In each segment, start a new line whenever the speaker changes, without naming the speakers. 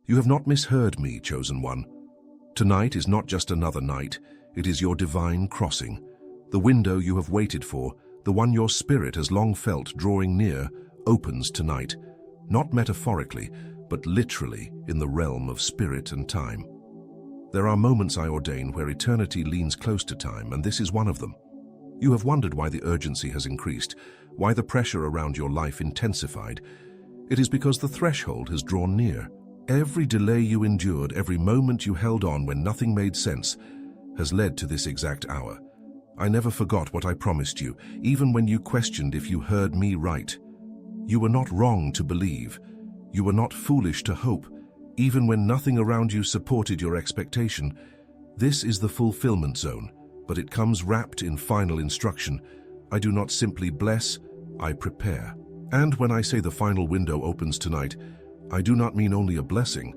You have not misheard me, Chosen One. Tonight is not just another night, it is your divine crossing. The window you have waited for, the one your spirit has long felt drawing near, opens tonight, not metaphorically, but literally in the realm of spirit and time. There are moments I ordain where eternity leans close to time, and this is one of them. You have wondered why the urgency has increased, why the pressure around your life intensified. It is because the threshold has drawn near. Every delay you endured, every moment you held on when nothing made sense, has led to this exact hour. I never forgot what I promised you, even when you questioned if you heard me right. You were not wrong to believe. You were not foolish to hope, even when nothing around you supported your expectation. This is the fulfillment zone, but it comes wrapped in final instruction. I do not simply bless, I prepare. And when I say the final window opens tonight, I do not mean only a blessing.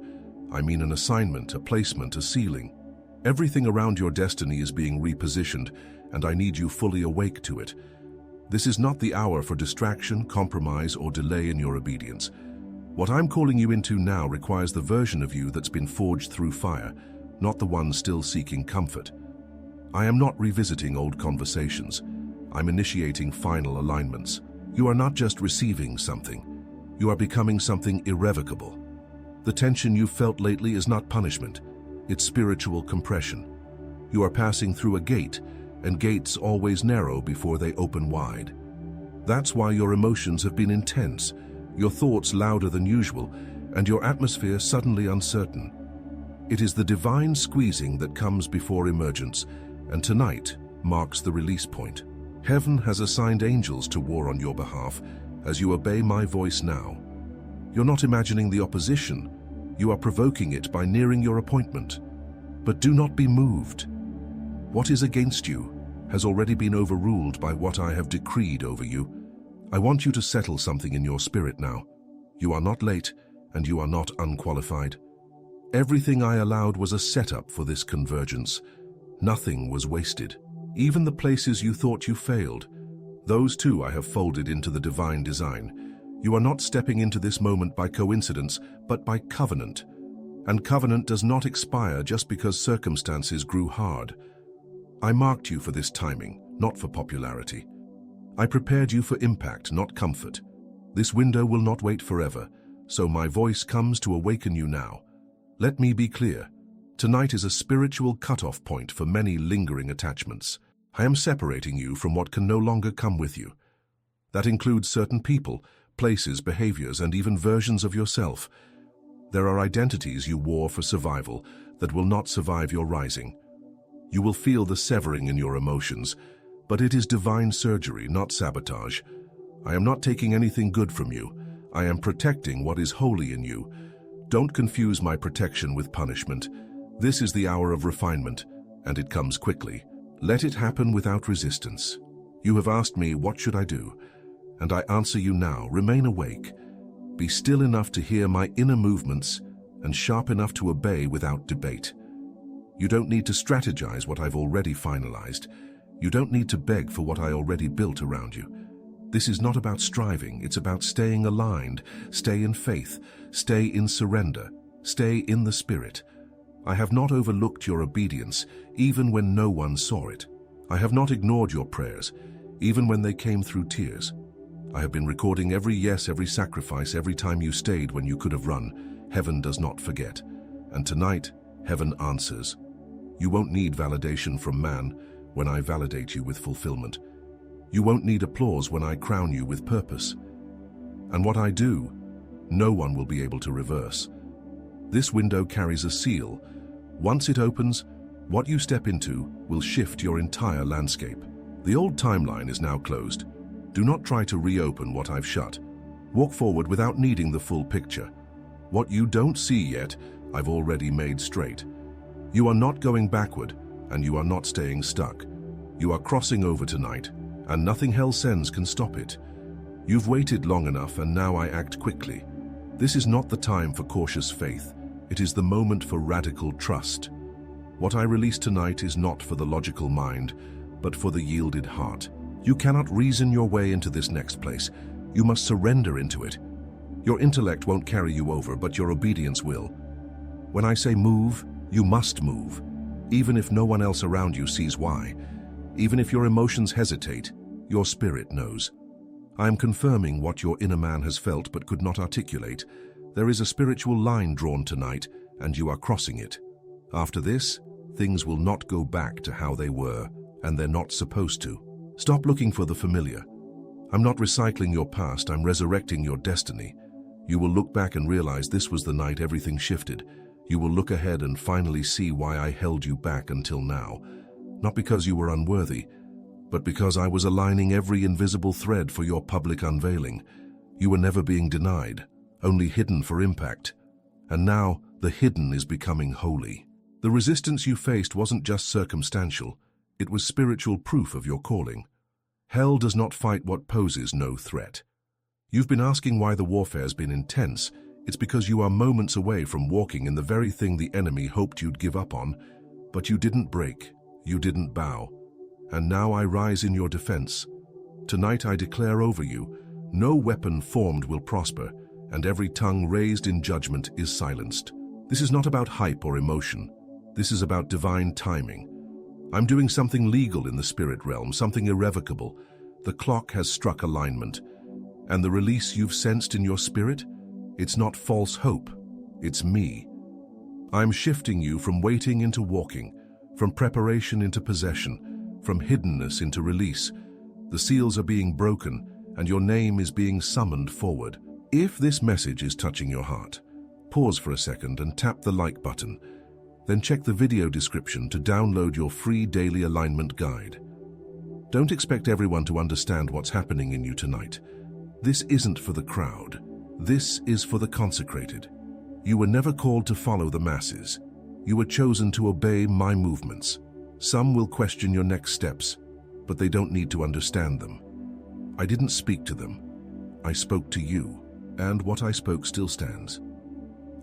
I mean an assignment, a placement, a sealing. Everything around your destiny is being repositioned, and I need you fully awake to it. This is not the hour for distraction, compromise, or delay in your obedience. What I'm calling you into now requires the version of you that's been forged through fire, not the one still seeking comfort. I am not revisiting old conversations. I'm initiating final alignments. You are not just receiving something. You are becoming something irrevocable. The tension you've felt lately is not punishment. It's spiritual compression. You are passing through a gate, and gates always narrow before they open wide. That's why your emotions have been intense, your thoughts louder than usual, and your atmosphere suddenly uncertain. It is the divine squeezing that comes before emergence, and tonight marks the release point. Heaven has assigned angels to war on your behalf as you obey my voice now. You're not imagining the opposition, you are provoking it by nearing your appointment. But do not be moved. What is against you has already been overruled by what I have decreed over you. I want you to settle something in your spirit now. You are not late, and you are not unqualified. Everything I allowed was a setup for this convergence. Nothing was wasted. Even the places you thought you failed, those too I have folded into the divine design. You are not stepping into this moment by coincidence, but by covenant. And covenant does not expire just because circumstances grew hard. I marked you for this timing, not for popularity. I prepared you for impact, not comfort. This window will not wait forever, so my voice comes to awaken you now. Let me be clear. Tonight is a spiritual cutoff point for many lingering attachments. I am separating you from what can no longer come with you. That includes certain people, places, behaviors, and even versions of yourself. There are identities you wore for survival that will not survive your rising. You will feel the severing in your emotions, but it is divine surgery, not sabotage. I am not taking anything good from you. I am protecting what is holy in you. Don't confuse my protection with punishment. This is the hour of refinement, and it comes quickly. Let it happen without resistance. You have asked me, what should I do? And I answer you now, remain awake. Be still enough to hear my inner movements and sharp enough to obey without debate. You don't need to strategize what I've already finalized. You don't need to beg for what I already built around you. This is not about striving, it's about staying aligned, stay in faith, stay in surrender, stay in the spirit. I have not overlooked your obedience, even when no one saw it. I have not ignored your prayers, even when they came through tears. I have been recording every yes, every sacrifice, every time you stayed when you could have run. Heaven does not forget. And tonight, heaven answers. You won't need validation from man when I validate you with fulfillment. You won't need applause when I crown you with purpose. And what I do, no one will be able to reverse. This window carries a seal. Once it opens, what you step into will shift your entire landscape. The old timeline is now closed. Do not try to reopen what I've shut. Walk forward without needing the full picture. What you don't see yet, I've already made straight. You are not going backward, and you are not staying stuck. You are crossing over tonight, and nothing hell sends can stop it. You've waited long enough, and now I act quickly. This is not the time for cautious faith. It is the moment for radical trust. What I release tonight is not for the logical mind, but for the yielded heart. You cannot reason your way into this next place. You must surrender into it. Your intellect won't carry you over, but your obedience will. When I say move, you must move, even if no one else around you sees why. Even if your emotions hesitate, your spirit knows. I am confirming what your inner man has felt but could not articulate. There is a spiritual line drawn tonight, and you are crossing it. After this, things will not go back to how they were, and they're not supposed to. Stop looking for the familiar. I'm not recycling your past, I'm resurrecting your destiny. You will look back and realize this was the night everything shifted. You will look ahead and finally see why I held you back until now. Not because you were unworthy, but because I was aligning every invisible thread for your public unveiling. You were never being denied, only hidden for impact. And now, the hidden is becoming holy. The resistance you faced wasn't just circumstantial, it was spiritual proof of your calling. Hell does not fight what poses no threat. You've been asking why the warfare's been intense. It's because you are moments away from walking in the very thing the enemy hoped you'd give up on. But you didn't break, you didn't bow. And now I rise in your defense. Tonight I declare over you, no weapon formed will prosper, and every tongue raised in judgment is silenced. This is not about hype or emotion. This is about divine timing. I'm doing something legal in the spirit realm, something irrevocable. The clock has struck alignment. And the release you've sensed in your spirit? It's not false hope. It's me. I'm shifting you from waiting into walking, from preparation into possession, from hiddenness into release. The seals are being broken, and your name is being summoned forward. If this message is touching your heart, pause for a second and tap the like button. Then check the video description to download your free daily alignment guide. Don't expect everyone to understand what's happening in you tonight. This isn't for the crowd. This is for the consecrated. You were never called to follow the masses. You were chosen to obey my movements. Some will question your next steps, but they don't need to understand them. I didn't speak to them. I spoke to you, and what I spoke still stands.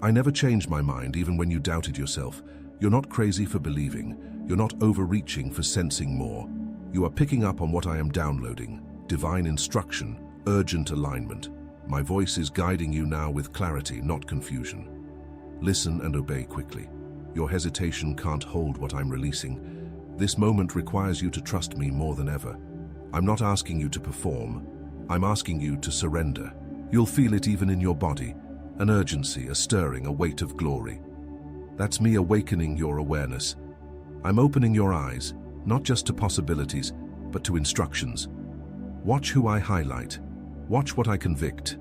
I never changed my mind even when you doubted yourself. You're not crazy for believing. You're not overreaching for sensing more. You are picking up on what I am downloading. Divine instruction, urgent alignment. My voice is guiding you now with clarity, not confusion. Listen and obey quickly. Your hesitation can't hold what I'm releasing. This moment requires you to trust me more than ever. I'm not asking you to perform. I'm asking you to surrender. You'll feel it even in your body. An urgency, a stirring, a weight of glory. That's me awakening your awareness. I'm opening your eyes, not just to possibilities, but to instructions. Watch who I highlight. Watch what I convict.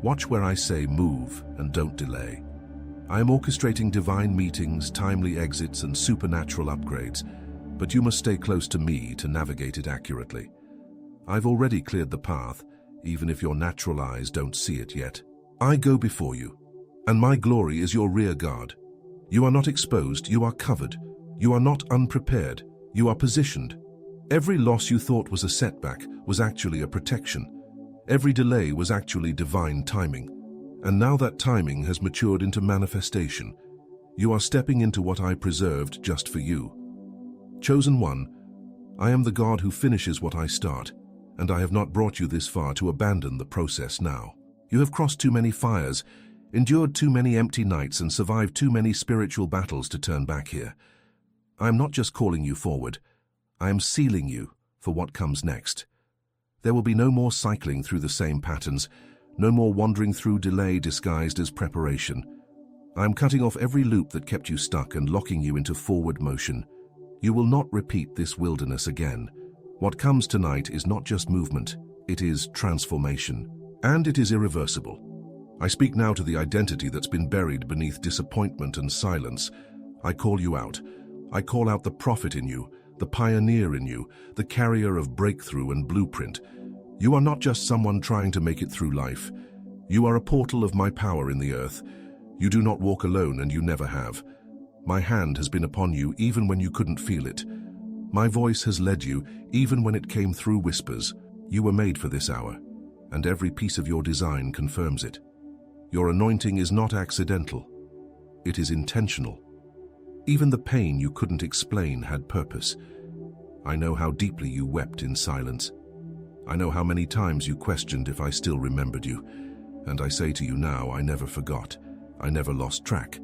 Watch where I say move and don't delay. I am orchestrating divine meetings, timely exits, and supernatural upgrades, but you must stay close to me to navigate it accurately. I've already cleared the path, even if your natural eyes don't see it yet. I go before you, and my glory is your rear guard. You are not exposed, you are covered. You are not unprepared, you are positioned. Every loss you thought was a setback was actually a protection. Every delay was actually divine timing. And now that timing has matured into manifestation. You are stepping into what I preserved just for you. Chosen one, I am the God who finishes what I start, and I have not brought you this far to abandon the process now. You have crossed too many fires, endured too many empty nights, and survived too many spiritual battles to turn back here. I am not just calling you forward, I am sealing you for what comes next. There will be no more cycling through the same patterns, no more wandering through delay disguised as preparation. I am cutting off every loop that kept you stuck and locking you into forward motion. You will not repeat this wilderness again. What comes tonight is not just movement, it is transformation. And it is irreversible. I speak now to the identity that's been buried beneath disappointment and silence. I call you out. I call out the prophet in you, the pioneer in you, the carrier of breakthrough and blueprint. You are not just someone trying to make it through life. You are a portal of my power in the earth. You do not walk alone, and you never have. My hand has been upon you even when you couldn't feel it. My voice has led you even when it came through whispers. You were made for this hour, and every piece of your design confirms it. Your anointing is not accidental. It is intentional. Even the pain you couldn't explain had purpose. I know how deeply you wept in silence. I know how many times you questioned if I still remembered you. And I say to you now, I never forgot. I never lost track.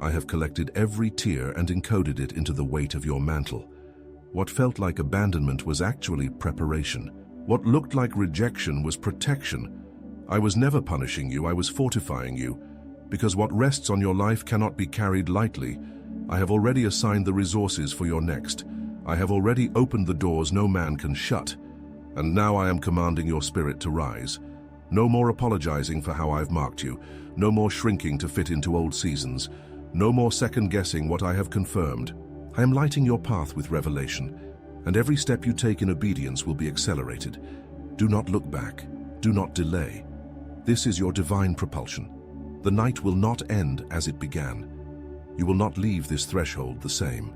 I have collected every tear and encoded it into the weight of your mantle. What felt like abandonment was actually preparation. What looked like rejection was protection. I was never punishing you, I was fortifying you. Because what rests on your life cannot be carried lightly. I have already assigned the resources for your next. I have already opened the doors no man can shut. And now I am commanding your spirit to rise. No more apologizing for how I've marked you. No more shrinking to fit into old seasons. No more second-guessing what I have confirmed. I am lighting your path with revelation, and every step you take in obedience will be accelerated. Do not look back. Do not delay. This is your divine propulsion. The night will not end as it began. You will not leave this threshold the same.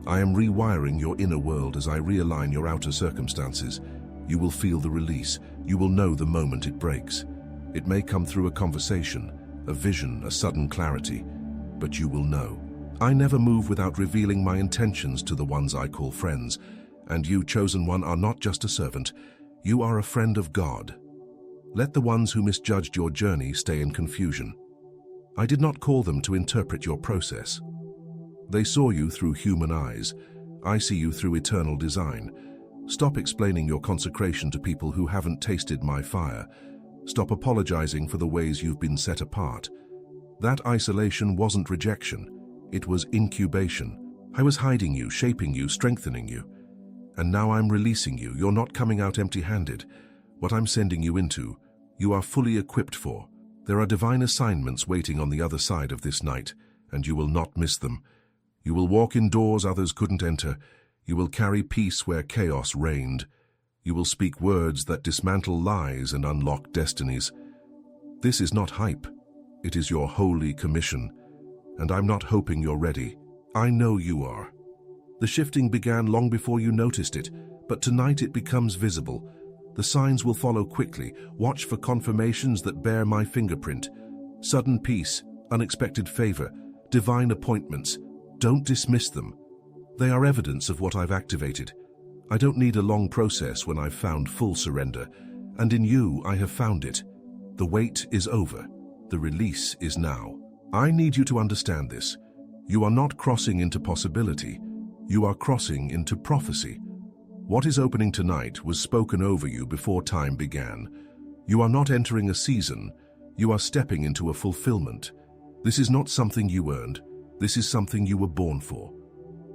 I am rewiring your inner world as I realign your outer circumstances. You will feel the release. You will know the moment it breaks. It may come through a conversation, a vision, a sudden clarity, but you will know. I never move without revealing my intentions to the ones I call friends, and you, chosen one, are not just a servant. You are a friend of God. Let the ones who misjudged your journey stay in confusion. I did not call them to interpret your process. They saw you through human eyes. I see you through eternal design. Stop explaining your consecration to people who haven't tasted my fire. Stop apologizing for the ways you've been set apart. That isolation wasn't rejection. It was incubation. I was hiding you, shaping you, strengthening you. And now I'm releasing you. You're not coming out empty-handed. What I'm sending you into, you are fully equipped for. There are divine assignments waiting on the other side of this night, and you will not miss them. You will walk in doors others couldn't enter. You will carry peace where chaos reigned. You will speak words that dismantle lies and unlock destinies. This is not hype. It is your holy commission. And I'm not hoping you're ready. I know you are. The shifting began long before you noticed it, but tonight it becomes visible. The signs will follow quickly. Watch for confirmations that bear my fingerprint. Sudden peace, unexpected favor, divine appointments. Don't dismiss them. They are evidence of what I've activated. I don't need a long process when I've found full surrender, and in you I have found it. The wait is over. The release is now. I need you to understand this. You are not crossing into possibility. You are crossing into prophecy. What is opening tonight was spoken over you before time began. You are not entering a season. You are stepping into a fulfillment. This is not something you earned. This is something you were born for.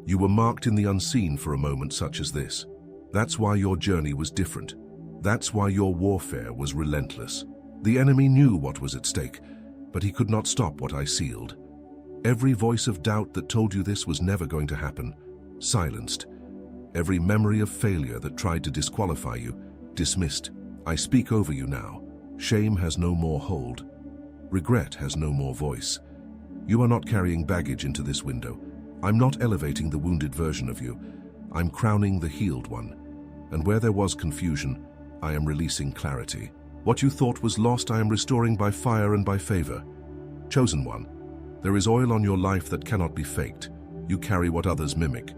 You were marked in the unseen for a moment such as this. That's why your journey was different. That's why your warfare was relentless. The enemy knew what was at stake, but he could not stop what I sealed. Every voice of doubt that told you this was never going to happen, silenced. Every memory of failure that tried to disqualify you, dismissed. I speak over you now. Shame has no more hold. Regret has no more voice. You are not carrying baggage into this window. I'm not elevating the wounded version of you. I'm crowning the healed one. And where there was confusion, I am releasing clarity. What you thought was lost, I am restoring by fire and by favor. Chosen one, there is oil on your life that cannot be faked. You carry what others mimic.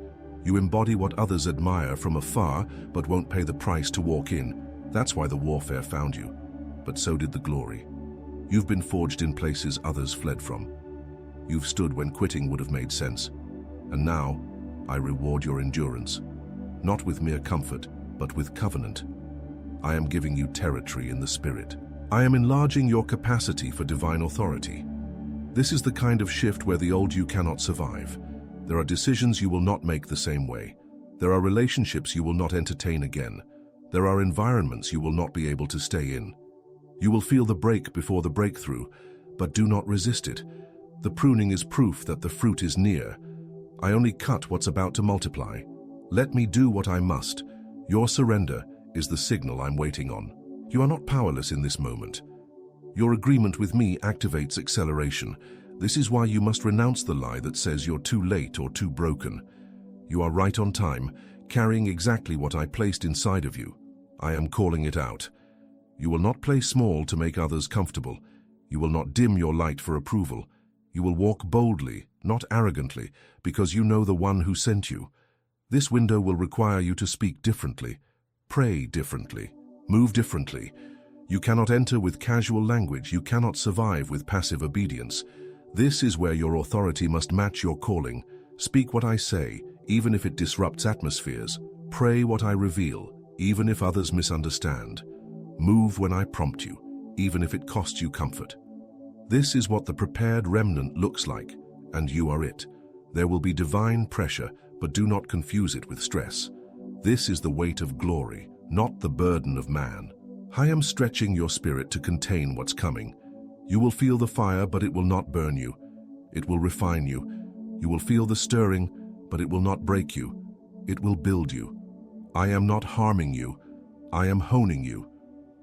You embody what others admire from afar, but won't pay the price to walk in. That's why the warfare found you. But so did the glory. You've been forged in places others fled from. You've stood when quitting would have made sense. And now, I reward your endurance. Not with mere comfort, but with covenant. I am giving you territory in the spirit. I am enlarging your capacity for divine authority. This is the kind of shift where the old you cannot survive. There are decisions you will not make the same way. There are relationships you will not entertain again. There are environments you will not be able to stay in. You will feel the break before the breakthrough, but do not resist it. The pruning is proof that the fruit is near. I only cut what's about to multiply. Let me do what I must. Your surrender is the signal I'm waiting on. You are not powerless in this moment. Your agreement with me activates acceleration. This is why you must renounce the lie that says you're too late or too broken. You are right on time, carrying exactly what I placed inside of you. I am calling it out. You will not play small to make others comfortable. You will not dim your light for approval. You will walk boldly, not arrogantly, because you know the one who sent you. This window will require you to speak differently, pray differently, move differently. You cannot enter with casual language. You cannot survive with passive obedience. This is where your authority must match your calling. Speak what I say, even if it disrupts atmospheres. Pray what I reveal, even if others misunderstand. Move when I prompt you, even if it costs you comfort. This is what the prepared remnant looks like, and you are it. There will be divine pressure, but do not confuse it with stress. This is the weight of glory, not the burden of man. I am stretching your spirit to contain what's coming. You will feel the fire, but it will not burn you. It will refine you. You will feel the stirring, but it will not break you. It will build you. I am not harming you. I am honing you.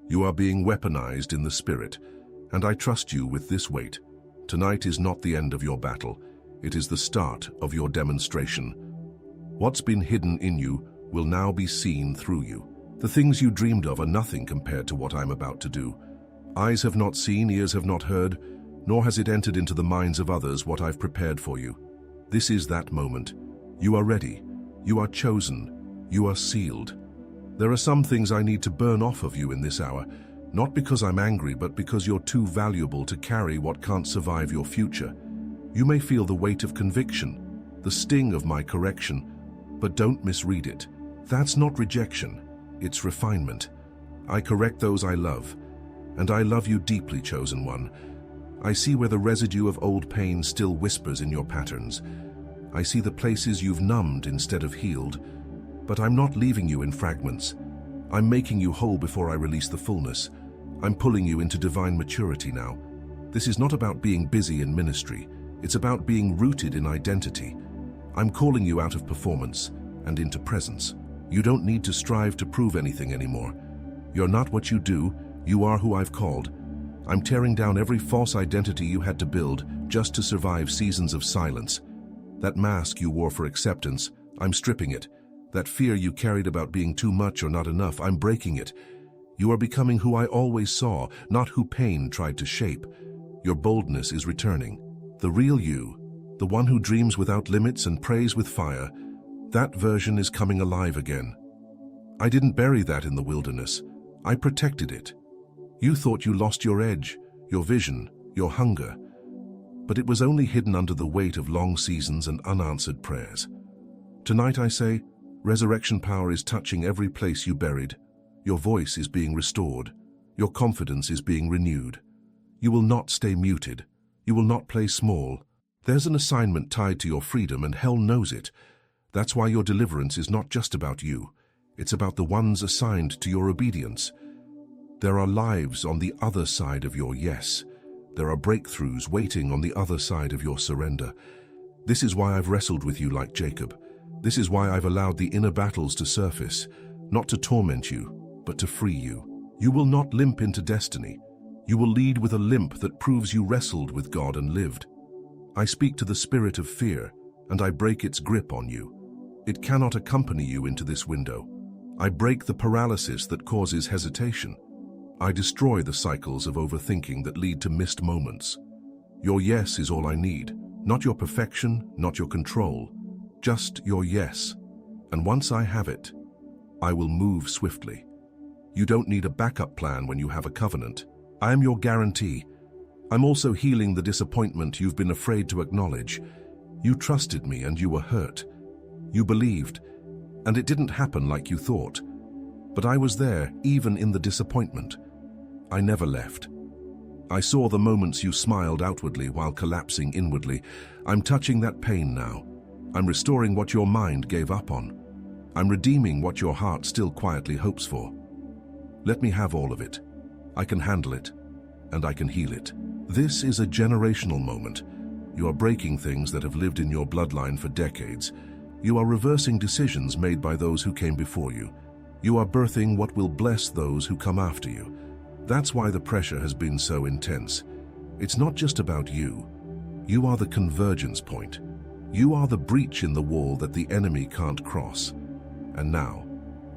You are being weaponized in the spirit, and I trust you with this weight. Tonight is not the end of your battle. It is the start of your demonstration. What's been hidden in you will now be seen through you. The things you dreamed of are nothing compared to what I'm about to do. Eyes have not seen, ears have not heard, nor has it entered into the minds of others what I've prepared for you. This is that moment. You are ready. You are chosen. You are sealed. There are some things I need to burn off of you in this hour, not because I'm angry, but because you're too valuable to carry what can't survive your future. You may feel the weight of conviction, the sting of my correction, but don't misread it. That's not rejection. It's refinement. I correct those I love, and I love you deeply, chosen one. I see where the residue of old pain still whispers in your patterns. I see the places you've numbed instead of healed, but I'm not leaving you in fragments. I'm making you whole before I release the fullness. I'm pulling you into divine maturity now. This is not about being busy in ministry. It's about being rooted in identity. I'm calling you out of performance and into presence. You don't need to strive to prove anything anymore. You're not what you do. You are who I've called. I'm tearing down every false identity you had to build just to survive seasons of silence. That mask you wore for acceptance, I'm stripping it. That fear you carried about being too much or not enough, I'm breaking it. You are becoming who I always saw, not who pain tried to shape. Your boldness is returning. The real you, the one who dreams without limits and prays with fire, that version is coming alive again. I didn't bury that in the wilderness. I protected it. You thought you lost your edge, your vision, your hunger, but it was only hidden under the weight of long seasons and unanswered prayers. Tonight I say, resurrection power is touching every place you buried. Your voice is being restored. Your confidence is being renewed. You will not stay muted. You will not play small. There's an assignment tied to your freedom, and hell knows it. That's why your deliverance is not just about you. It's about the ones assigned to your obedience. There are lives on the other side of your yes. There are breakthroughs waiting on the other side of your surrender. This is why I've wrestled with you like Jacob. This is why I've allowed the inner battles to surface, not to torment you, but to free you. You will not limp into destiny. You will lead with a limp that proves you wrestled with God and lived. I speak to the spirit of fear, and I break its grip on you. It cannot accompany you into this window. I break the paralysis that causes hesitation. I destroy the cycles of overthinking that lead to missed moments. Your yes is all I need, not your perfection, not your control, just your yes. And once I have it, I will move swiftly. You don't need a backup plan when you have a covenant. I am your guarantee. I'm also healing the disappointment you've been afraid to acknowledge. You trusted me and you were hurt. You believed, and it didn't happen like you thought. But I was there, even in the disappointment. I never left. I saw the moments you smiled outwardly while collapsing inwardly. I'm touching that pain now. I'm restoring what your mind gave up on. I'm redeeming what your heart still quietly hopes for. Let me have all of it. I can handle it, and I can heal it. This is a generational moment. You are breaking things that have lived in your bloodline for decades. You are reversing decisions made by those who came before you. You are birthing what will bless those who come after you. That's why the pressure has been so intense. It's not just about you. You are the convergence point. You are the breach in the wall that the enemy can't cross. And now,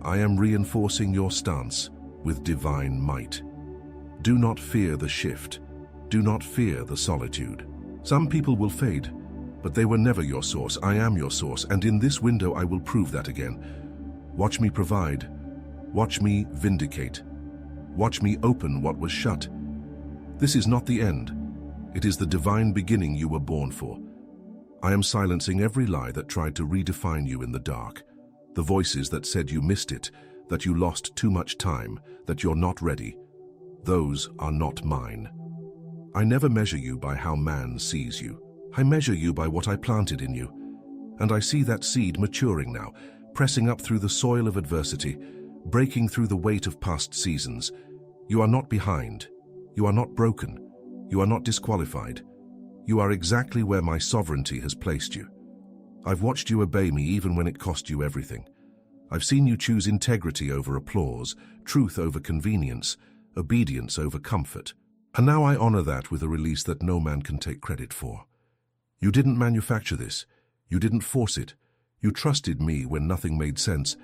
I am reinforcing your stance with divine might. Do not fear the shift. Do not fear the solitude. Some people will fade, but they were never your source. I am your source, and in this window I will prove that again. Watch me provide. Watch me vindicate. Watch me open what was shut. This is not the end. It is the divine beginning you were born for. I am silencing every lie that tried to redefine you in the dark. The voices that said you missed it, that you lost too much time, that you're not ready. Those are not mine. I never measure you by how man sees you. I measure you by what I planted in you. And I see that seed maturing now, pressing up through the soil of adversity, breaking through the weight of past seasons. You are not behind. You are not broken. You are not disqualified. You are exactly where my sovereignty has placed you. I've watched you obey me even when it cost you everything. I've seen you choose integrity over applause, truth over convenience, obedience over comfort. And now I honor that with a release that no man can take credit for. You didn't manufacture this. You didn't force it. You trusted me when nothing made sense,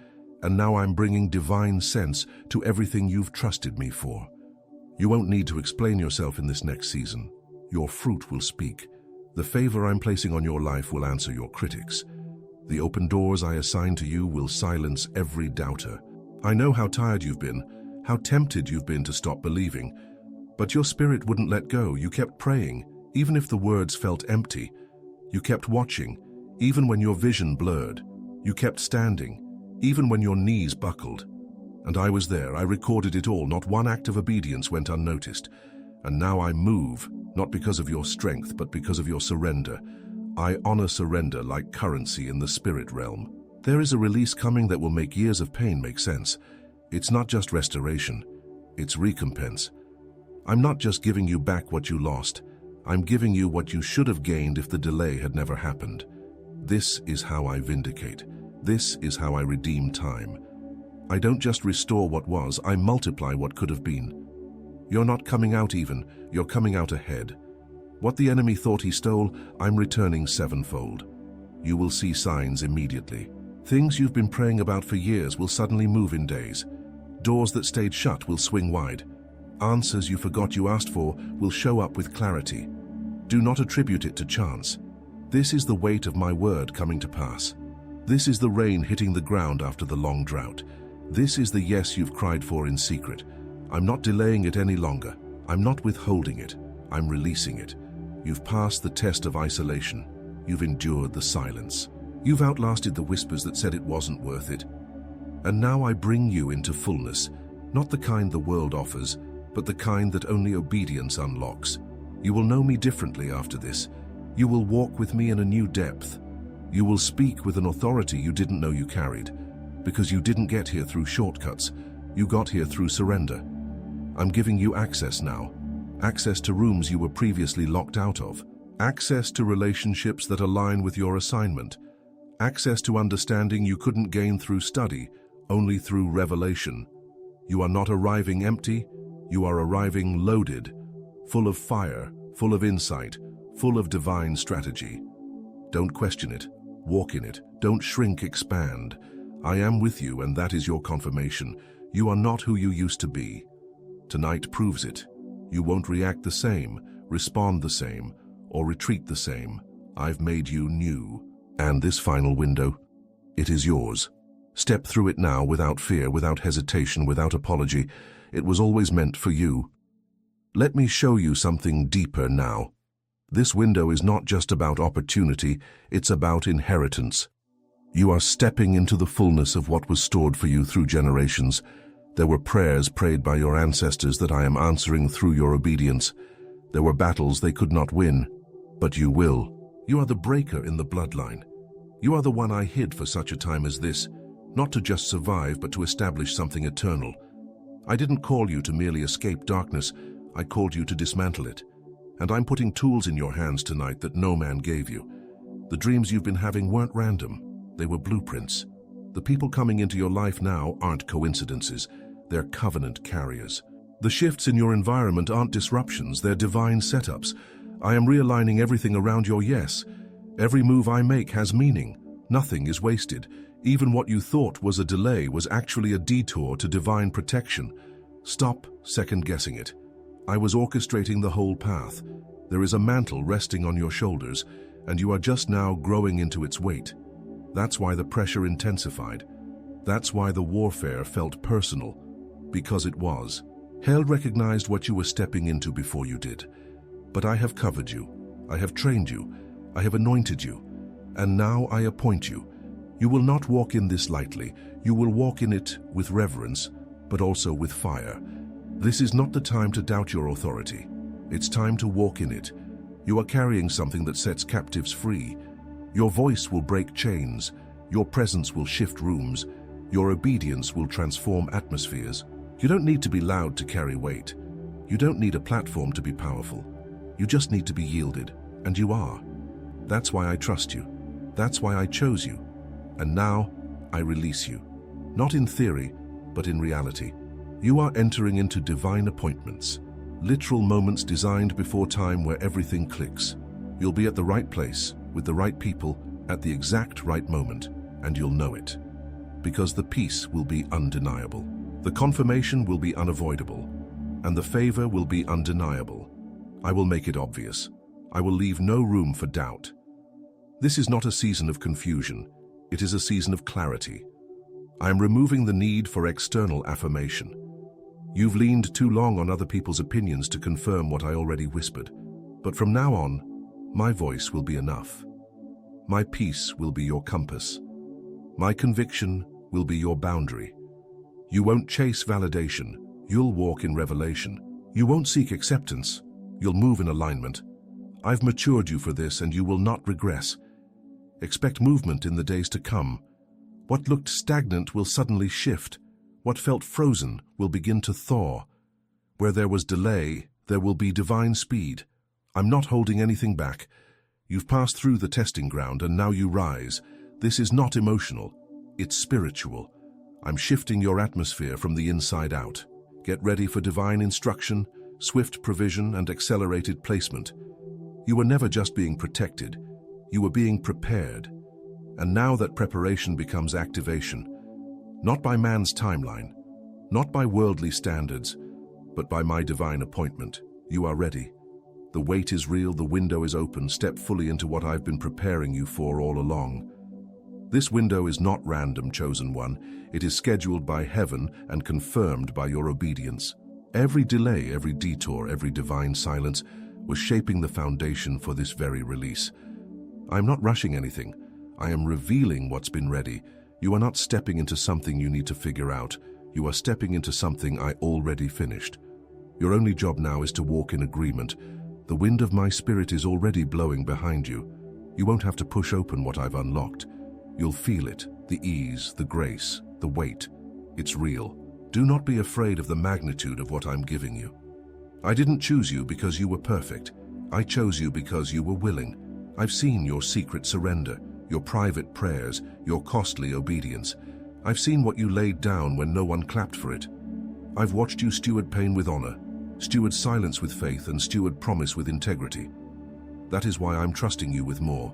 and now I'm bringing divine sense to everything you've trusted me for. You won't need to explain yourself in this next season. Your fruit will speak. The favor I'm placing on your life will answer your critics. The open doors I assign to you will silence every doubter. I know how tired you've been, how tempted you've been to stop believing, but your spirit wouldn't let go. You kept praying, even if the words felt empty. You kept watching, even when your vision blurred. You kept standing, even when your knees buckled. And I was there. I recorded it all. Not one act of obedience went unnoticed. And now I move, not because of your strength, but because of your surrender. I honor surrender like currency in the spirit realm. There is a release coming that will make years of pain make sense. It's not just restoration, it's recompense. I'm not just giving you back what you lost. I'm giving you what you should have gained if the delay had never happened. This is how I vindicate. This is how I redeem time. I don't just restore what was, I multiply what could have been. You're not coming out even, you're coming out ahead. What the enemy thought he stole, I'm returning sevenfold. You will see signs immediately. Things you've been praying about for years will suddenly move in days. Doors that stayed shut will swing wide. Answers you forgot you asked for will show up with clarity. Do not attribute it to chance. This is the weight of my word coming to pass. This is the rain hitting the ground after the long drought. This is the yes you've cried for in secret. I'm not delaying it any longer. I'm not withholding it. I'm releasing it. You've passed the test of isolation. You've endured the silence. You've outlasted the whispers that said it wasn't worth it. And now I bring you into fullness, not the kind the world offers, but the kind that only obedience unlocks. You will know me differently after this. You will walk with me in a new depth. You will speak with an authority you didn't know you carried, because you didn't get here through shortcuts. You got here through surrender. I'm giving you access now. Access to rooms you were previously locked out of. Access to relationships that align with your assignment. Access to understanding you couldn't gain through study, only through revelation. You are not arriving empty. You are arriving loaded, full of fire, full of insight, full of divine strategy. Don't question it. Walk in it. Don't shrink, expand. I am with you, and that is your confirmation. You are not who you used to be. Tonight proves it. You won't react the same, respond the same, or retreat the same. I've made you new. And this final window, it is yours. Step through it now without fear, without hesitation, without apology. It was always meant for you. Let me show you something deeper now. This window is not just about opportunity, it's about inheritance. You are stepping into the fullness of what was stored for you through generations. There were prayers prayed by your ancestors that I am answering through your obedience. There were battles they could not win, but you will. You are the breaker in the bloodline. You are the one I hid for such a time as this, not to just survive, but to establish something eternal. I didn't call you to merely escape darkness, I called you to dismantle it. And I'm putting tools in your hands tonight that no man gave you. The dreams you've been having weren't random, they were blueprints. The people coming into your life now aren't coincidences, they're covenant carriers. The shifts in your environment aren't disruptions, they're divine setups. I am realigning everything around your yes. Every move I make has meaning. Nothing is wasted. Even what you thought was a delay was actually a detour to divine protection. Stop second-guessing it. I was orchestrating the whole path. There is a mantle resting on your shoulders, and you are just now growing into its weight. That's why the pressure intensified. That's why the warfare felt personal. Because it was. Hell recognized what you were stepping into before you did. But I have covered you, I have trained you, I have anointed you, and now I appoint you. You will not walk in this lightly, you will walk in it with reverence, but also with fire. This is not the time to doubt your authority. It's time to walk in it. You are carrying something that sets captives free. Your voice will break chains, your presence will shift rooms, your obedience will transform atmospheres. You don't need to be loud to carry weight. You don't need a platform to be powerful. You just need to be yielded, and you are. That's why I trust you. That's why I chose you. And now, I release you. Not in theory, but in reality. You are entering into divine appointments. Literal moments designed before time where everything clicks. You'll be at the right place, with the right people, at the exact right moment, and you'll know it. Because the peace will be undeniable. The confirmation will be unavoidable. And the favor will be undeniable. I will make it obvious. I will leave no room for doubt. This is not a season of confusion. It is a season of clarity. I am removing the need for external affirmation. You've leaned too long on other people's opinions to confirm what I already whispered. But from now on, my voice will be enough. My peace will be your compass. My conviction will be your boundary. You won't chase validation. You'll walk in revelation. You won't seek acceptance. You'll move in alignment. I've matured you for this, and you will not regress. Expect movement in the days to come. What looked stagnant will suddenly shift. What felt frozen will begin to thaw. Where there was delay, there will be divine speed. I'm not holding anything back. You've passed through the testing ground, and now you rise. This is not emotional. It's spiritual. I'm shifting your atmosphere from the inside out. Get ready for divine instruction, swift provision, and accelerated placement. You were never just being protected. You were being prepared. And now that preparation becomes activation. Not by man's timeline, not by worldly standards, but by my divine appointment. You are ready. The wait is real, the window is open. Step fully into what I've been preparing you for all along. This window is not random, chosen one. It is scheduled by heaven and confirmed by your obedience. Every delay, every detour, every divine silence was shaping the foundation for this very release. I am not rushing anything. I am revealing what's been ready. You are not stepping into something you need to figure out. You are stepping into something I already finished. Your only job now is to walk in agreement. The wind of my spirit is already blowing behind you. You won't have to push open what I've unlocked. You'll feel it, the ease, the grace, the weight. It's real. Do not be afraid of the magnitude of what I'm giving you. I didn't choose you because you were perfect. I chose you because you were willing. I've seen your secret surrender, your private prayers, your costly obedience. I've seen what you laid down when no one clapped for it. I've watched you steward pain with honor, steward silence with faith, and steward promise with integrity. That is why I'm trusting you with more.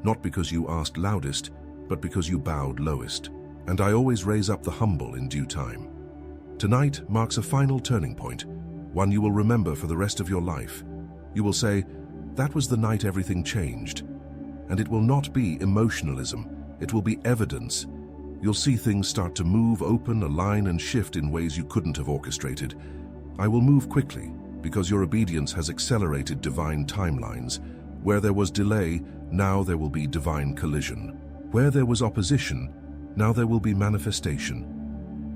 Not because you asked loudest, but because you bowed lowest. And I always raise up the humble in due time. Tonight marks a final turning point, one you will remember for the rest of your life. You will say, that was the night everything changed. And it will not be emotionalism, it will be evidence. You'll see things start to move, open, align, and shift in ways you couldn't have orchestrated. I will move quickly, because your obedience has accelerated divine timelines. Where there was delay, now there will be divine collision. Where there was opposition, now there will be manifestation.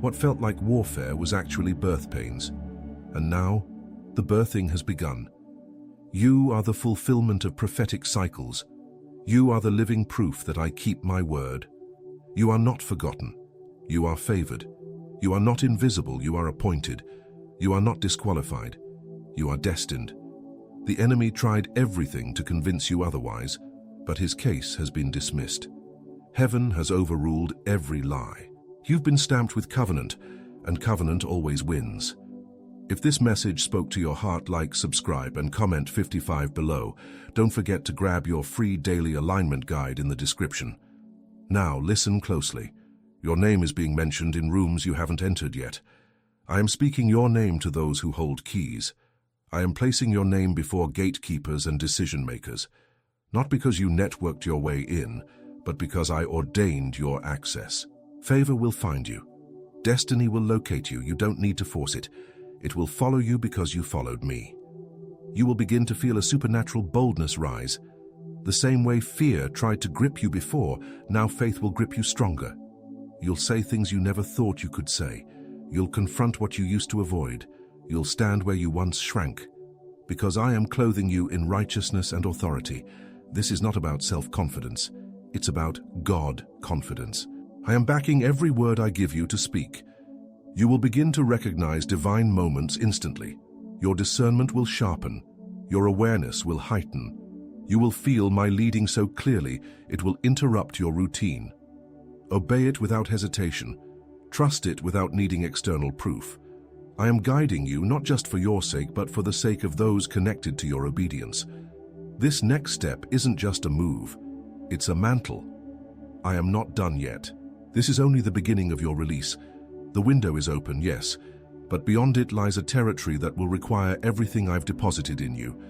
What felt like warfare was actually birth pains. And now, the birthing has begun. You are the fulfillment of prophetic cycles. You are the living proof that I keep my word. You are not forgotten. You are favored. You are not invisible. You are appointed. You are not disqualified. You are destined. The enemy tried everything to convince you otherwise, but his case has been dismissed. Heaven has overruled every lie. You've been stamped with covenant, and covenant always wins. If this message spoke to your heart, like, subscribe, and comment 55 below. Don't forget to grab your free daily alignment guide in the description. Now, listen closely. Your name is being mentioned in rooms you haven't entered yet. I am speaking your name to those who hold keys. I am placing your name before gatekeepers and decision-makers, not because you networked your way in, but because I ordained your access. Favor will find you. Destiny will locate you. You don't need to force it. It will follow you because you followed me. You will begin to feel a supernatural boldness rise. The same way fear tried to grip you before, now faith will grip you stronger. You'll say things you never thought you could say. You'll confront what you used to avoid. You'll stand where you once shrank. Because I am clothing you in righteousness and authority. This is not about self-confidence. It's about God confidence. I am backing every word I give you to speak. You will begin to recognize divine moments instantly. Your discernment will sharpen. Your awareness will heighten. You will feel my leading so clearly, it will interrupt your routine. Obey it without hesitation. Trust it without needing external proof. I am guiding you not just for your sake, but for the sake of those connected to your obedience. This next step isn't just a move. It's a mantle. I am not done yet. This is only the beginning of your release. The window is open, yes, but beyond it lies a territory that will require everything I've deposited in you.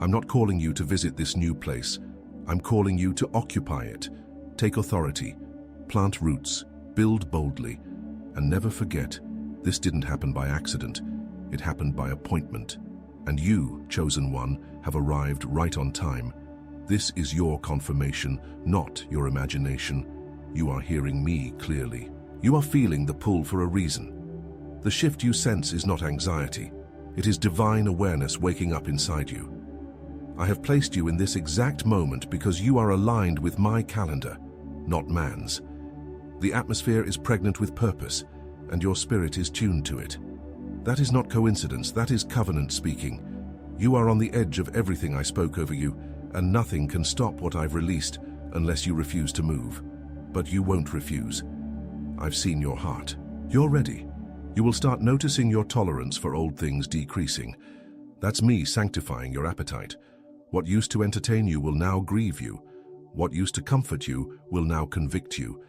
I'm not calling you to visit this new place. I'm calling you to occupy it. Take authority, plant roots, build boldly, and never forget, this didn't happen by accident. It happened by appointment. And you, chosen one, have arrived right on time. This is your confirmation, not your imagination. You are hearing me clearly. You are feeling the pull for a reason. The shift you sense is not anxiety. It is divine awareness waking up inside you. I have placed you in this exact moment because you are aligned with my calendar, not man's. The atmosphere is pregnant with purpose, and your spirit is tuned to it. That is not coincidence, that is covenant speaking. You are on the edge of everything I spoke over you, and nothing can stop what I've released unless you refuse to move. But you won't refuse. I've seen your heart. You're ready. You will start noticing your tolerance for old things decreasing. That's me sanctifying your appetite. What used to entertain you will now grieve you. What used to comfort you will now convict you.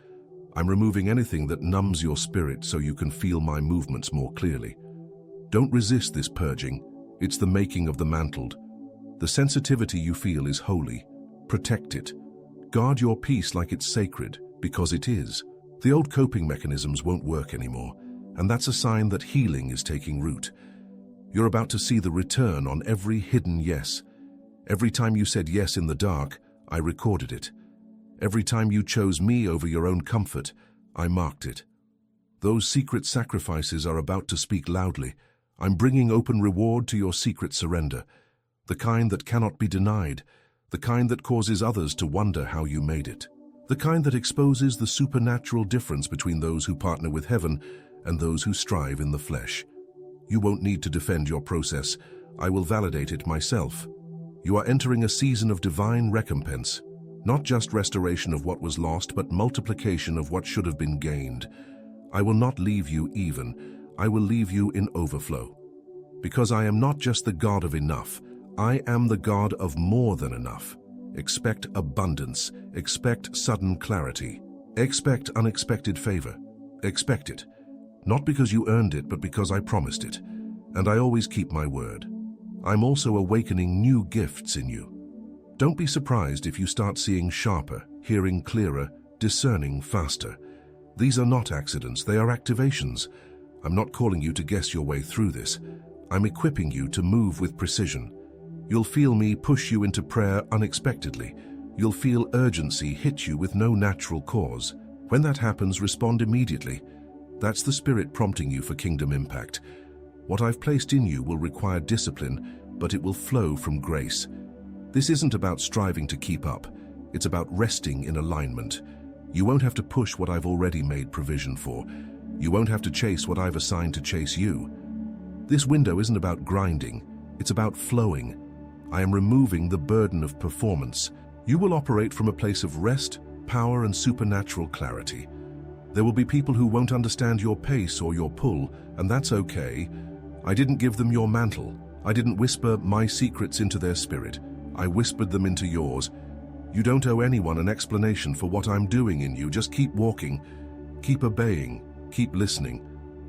I'm removing anything that numbs your spirit so you can feel my movements more clearly. Don't resist this purging. It's the making of the mantled. The sensitivity you feel is holy. Protect it. Guard your peace like it's sacred, because it is. The old coping mechanisms won't work anymore, and that's a sign that healing is taking root. You're about to see the return on every hidden yes. Every time you said yes in the dark, I recorded it. Every time you chose me over your own comfort, I marked it. Those secret sacrifices are about to speak loudly. I'm bringing open reward to your secret surrender, the kind that cannot be denied, the kind that causes others to wonder how you made it, the kind that exposes the supernatural difference between those who partner with heaven and those who strive in the flesh. You won't need to defend your process. I will validate it myself. You are entering a season of divine recompense, not just restoration of what was lost, but multiplication of what should have been gained. I will not leave you even. I will leave you in overflow. Because I am not just the God of enough, I am the God of more than enough. Expect abundance. Expect sudden clarity. Expect unexpected favor. Expect it. Not because you earned it, but because I promised it. And I always keep my word. I'm also awakening new gifts in you. Don't be surprised if you start seeing sharper, hearing clearer, discerning faster. These are not accidents, they are activations. I'm not calling you to guess your way through this. I'm equipping you to move with precision. You'll feel me push you into prayer unexpectedly. You'll feel urgency hit you with no natural cause. When that happens, respond immediately. That's the Spirit prompting you for kingdom impact. What I've placed in you will require discipline, but it will flow from grace. This isn't about striving to keep up. It's about resting in alignment. You won't have to push what I've already made provision for. You won't have to chase what I've assigned to chase you. This window isn't about grinding. It's about flowing. I am removing the burden of performance. You will operate from a place of rest, power, and supernatural clarity. There will be people who won't understand your pace or your pull, and that's okay. I didn't give them your mantle. I didn't whisper my secrets into their spirit. I whispered them into yours. You don't owe anyone an explanation for what I'm doing in you. Just keep walking, keep obeying, keep listening.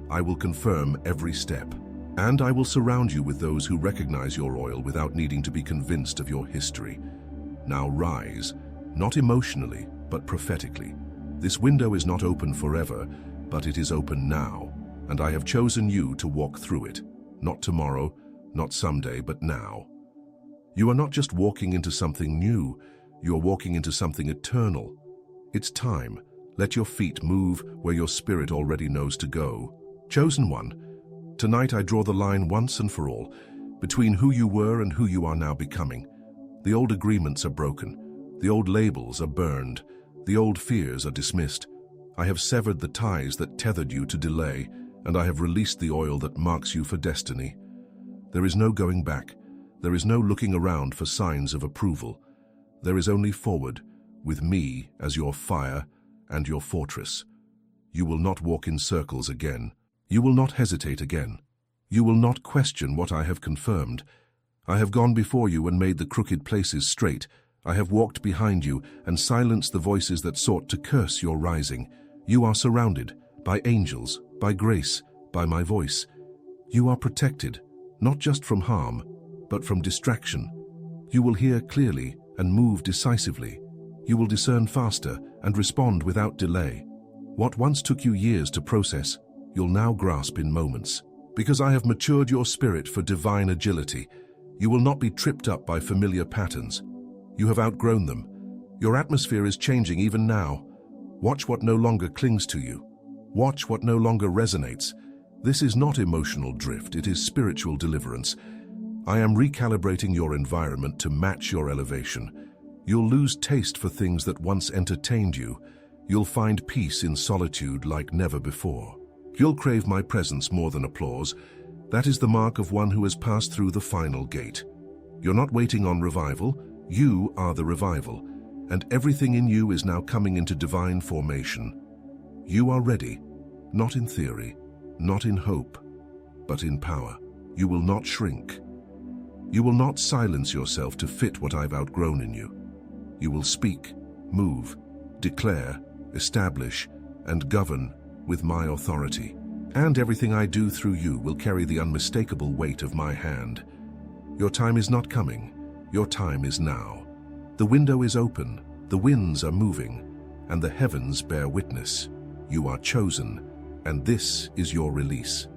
I will confirm every step. And I will surround you with those who recognize your oil without needing to be convinced of your history. Now rise, not emotionally, but prophetically. This window is not open forever, but it is open now, and I have chosen you to walk through it. Not tomorrow, not someday, but now. You are not just walking into something new, you are walking into something eternal. It's time. Let your feet move where your spirit already knows to go. Chosen one, tonight I draw the line once and for all between who you were and who you are now becoming. The old agreements are broken. The old labels are burned. The old fears are dismissed. I have severed the ties that tethered you to delay, and I have released the oil that marks you for destiny. There is no going back. There is no looking around for signs of approval. There is only forward, with me as your fire and your fortress. You will not walk in circles again. You will not hesitate again. You will not question what I have confirmed. I have gone before you and made the crooked places straight. I have walked behind you and silenced the voices that sought to curse your rising. You are surrounded by angels, by grace, by my voice. You are protected, not just from harm, but from distraction. You will hear clearly and move decisively. You will discern faster and respond without delay. What once took you years to process, you'll now grasp in moments. Because I have matured your spirit for divine agility, you will not be tripped up by familiar patterns. You have outgrown them. Your atmosphere is changing even now. Watch what no longer clings to you. Watch what no longer resonates. This is not emotional drift, it is spiritual deliverance. I am recalibrating your environment to match your elevation. You'll lose taste for things that once entertained you. You'll find peace in solitude like never before. You'll crave my presence more than applause. That is the mark of one who has passed through the final gate. You're not waiting on revival, you are the revival, and everything in you is now coming into divine formation. You are ready, not in theory, not in hope, but in power. You will not shrink. You will not silence yourself to fit what I've outgrown in you. You will speak, move, declare, establish, and govern with my authority. And everything I do through you will carry the unmistakable weight of my hand. Your time is not coming. Your time is now. The window is open, the winds are moving, and the heavens bear witness. You are chosen, and this is your release.